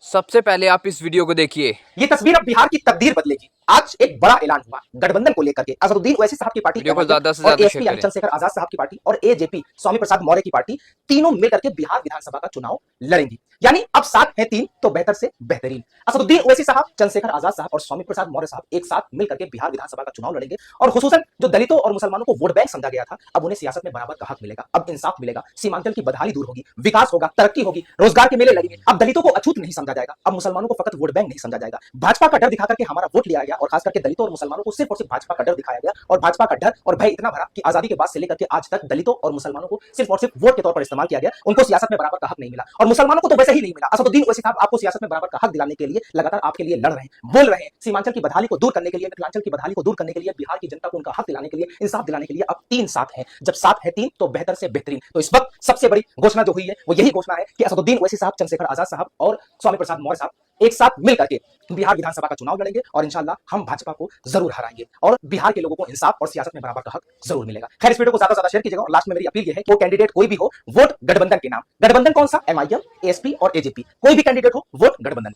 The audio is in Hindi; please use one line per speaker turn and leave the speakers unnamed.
सबसे पहले आप इस वीडियो को देखिए।
ये तस्वीर अब बिहार की तकदीर बदलेगी। आज एक बड़ा ऐलान हुआ गठबंधन को लेकर के। असदुद्दीन ओवैसी साहब की पार्टी
वीडियो को
एमआईएम
ज्यादा से
और
ज्यादा शेयर
एएसपी यानी
करें।
चंद्रशेखर आजाद साहब की पार्टी और एजेपी स्वामी प्रसाद मौर्य की पार्टी तीनों मिलकर के बिहार विधानसभा का चुनाव लड़ेंगी। यानी अब साथ है तीन तो बेहतर से बेहतरीन। असदुद्दीन ओवैसी साहब, चंद्रशेखर आजाद साहब और स्वामी प्रसाद मौर्य साहब एक साथ मिलकर के बिहार विधानसभा का चुनाव लड़ेंगे। और खुसूसन जो दलितों और मुसलमानों को वोट बैंक समझा गया था, अब उन्हें सियासत में बराबर का हक मिलेगा। अब इंसाफ मिलेगा, सीमांचल की बदहाली दूर होगी, विकास होगा, तरक्की होगी, रोजगार के मेले लगेंगे। अब दलितों को अछूत नहीं समझा जाएगा, अब मुसलमानों को फकत वोट बैंक नहीं समझा जाएगा। भाजपा का डर दिखा करके हमारा वोट लिया गया और खास करके दलितों और मुसलमानों को सिर्फ और सिर्फ भाजपा का डर दिखाया गया। और भाजपा का डर और भय इतना भरा कि आजादी के बाद से लेकर के आज तक दलितों और मुसलमानों को सिर्फ और सिर्फ वोट के तौर पर इस्तेमाल किया गया। उनको सियासत में बराबर का हक नहीं मिला और मुसलमानों को तो वैसे ही नहीं मिला। असदुद्दीन ओवैसी साहब आपको सियासत में बराबर का हक दिलाने के लिए लगातार आपके लिए लड़ रहे हैं, बोल रहे हैं। सीमांचल की बदहाली को दूर करने के लिए, मिथिलांचल की बदहाली को दूर करने के लिए, बिहार की जनता को उनका हक दिलाने के लिए, इंसाफ दिलाने के लिए अब तीन साथ हैं। जब साथ है तीन तो बेहतर से बेहतरीन। तो इस वक्त सबसे बड़ी घोषणा जो हुई है वो यही घोषणा है कि असदुद्दीन ओवैसी साहब, चंद्रशेखर आजाद साहब और स्वामी प्रसाद मौर्य साहब एक साथ मिलकर के बिहार विधानसभा का चुनाव लड़ेंगे और इंशाल्लाह हम भाजपा को जरूर हराएंगे और बिहार के लोगों को इंसाफ और सियासत में बराबर का हक जरूर मिलेगा। खैर, इस वीडियो को ज्यादा से ज्यादा शेयर कीजिएगा और लास्ट में मेरी अपील यह है कि वो कैंडिडेट कोई भी हो, वोट गठबंधन के नाम। गठबंधन कौन सा? एमआईएम, एएसपी और एजेपी। कोई भी कैंडिडेट हो, वोट गठबंधन।